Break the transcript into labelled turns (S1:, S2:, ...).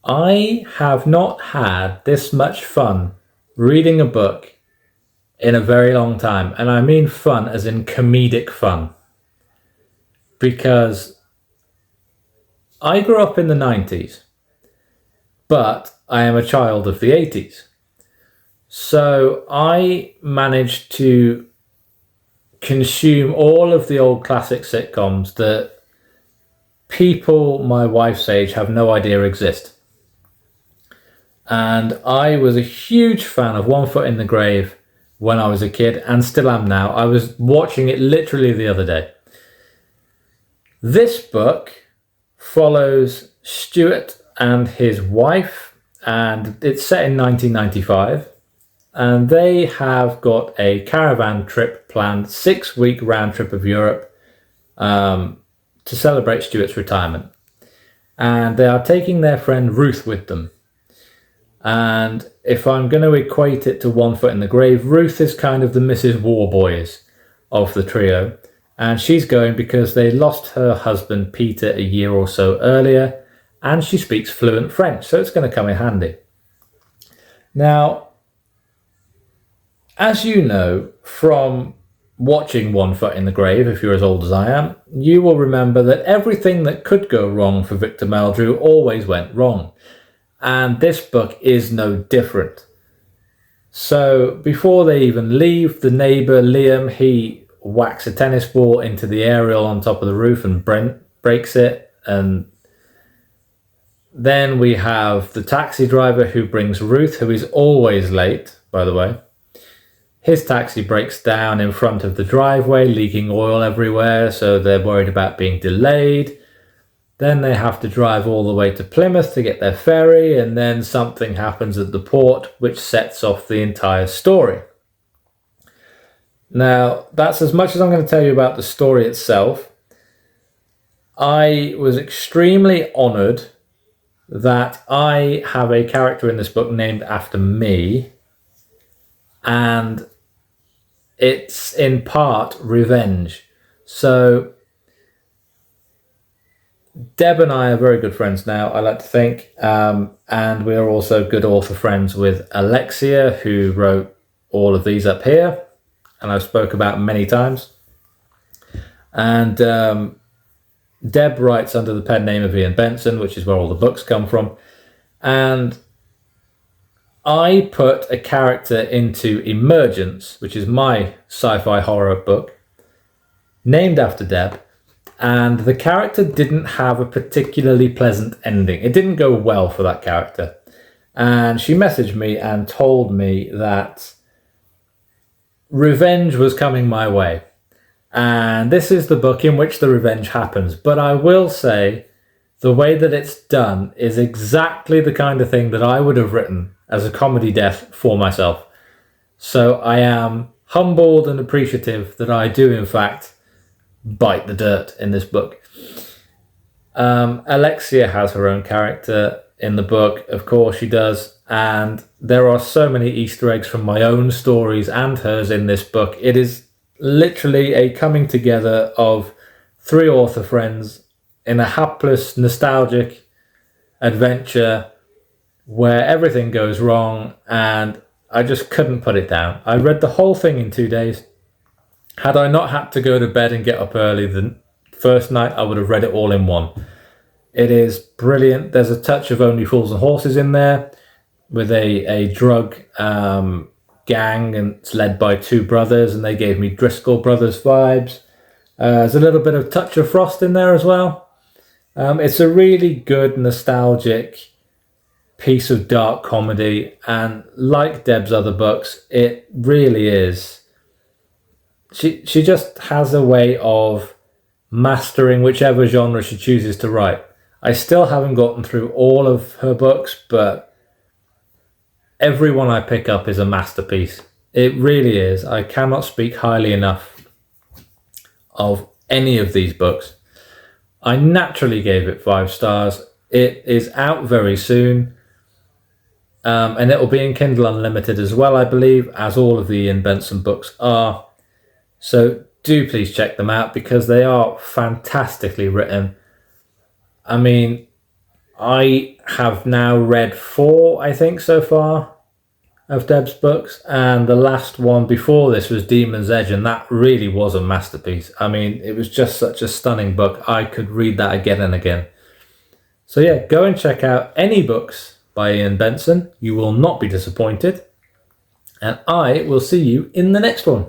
S1: I have not had this much fun reading a book in a very long time. And I mean fun as in comedic fun. Because I grew up in the 90s, but I am a child of the 80s. So I managed to consume all of the old classic sitcoms that people my wife's age have no idea exist. And I was a huge fan of One Foot in the Grave when I was a kid, and still am now. I was watching it literally the other day. This book follows Stuart and his wife, and it's set in 1995. And they have got a caravan trip planned, 6-week round trip of Europe, to celebrate Stuart's retirement. And they are taking their friend Ruth with them. And if I'm going to equate it to One Foot in the Grave, Ruth is kind of the Mrs. Warboys of the trio. And she's going because they lost her husband Peter a year or so earlier, and she speaks fluent French, so it's going to come in handy. Now, as you know from watching One Foot in the Grave, if you're as old as I am, you will remember that everything that could go wrong for Victor Meldrew always went wrong. And this book is no different. So before they even leave, the neighbour, Liam, he whacks a tennis ball into the aerial on top of the roof and breaks it. And then we have the taxi driver who brings Ruth, who is always late, by the way. His taxi breaks down in front of the driveway, leaking oil everywhere, so they're worried about being delayed. Then they have to drive all the way to Plymouth to get their ferry, and then something happens at the port which sets off the entire story. Now, that's as much as I'm going to tell you about the story itself. I was extremely honoured that I have a character in this book named after me, and it's in part revenge. So Deb and I are very good friends now, I like to think, and we are also good author friends with Alexia, who wrote all of these up here, and I've spoke about many times. And Deb writes under the pen name of Iain Benson, which is where all the books come from. And I put a character into Emergence, which is my sci-fi horror book, named after Deb. And the character didn't have a particularly pleasant ending. It didn't go well for that character. And she messaged me and told me that revenge was coming my way. And this is the book in which the revenge happens. But I will say, the way that it's done is exactly the kind of thing that I would have written as a comedy death for myself. So I am humbled and appreciative that I do, in fact, bite the dirt in this book. Alexia has her own character in the book, of course she does, and there are so many Easter eggs from my own stories and hers in this book. It is literally a coming together of 3 author friends in a hapless, nostalgic adventure where everything goes wrong, and I just couldn't put it down. I read the whole thing in 2 days. Had I not had to go to bed and get up early the first night, I would have read it all in one. It is brilliant. There's a touch of Only Fools and Horses in there with a drug gang, and it's led by 2 brothers, and they gave me Driscoll Brothers vibes. There's a little bit of touch of Frost in there as well. It's a really good, nostalgic piece of dark comedy, and like Deb's other books, it really is. She just has a way of mastering whichever genre she chooses to write. I still haven't gotten through all of her books, but every one I pick up is a masterpiece. It really is. I cannot speak highly enough of any of these books. I naturally gave it 5 stars. It is out very soon, and it will be in Kindle Unlimited as well, I believe, as all of the Iain Benson books are. So do please check them out because they are fantastically written. I mean, I have now read 4, I think, so far of Deb's books, and the last one before this was Demon's Edge, and that really was a masterpiece. I mean, it was just such a stunning book. I could read that again and again. So yeah, go and check out any books by Iain Benson. You will not be disappointed. And I will see you in the next one.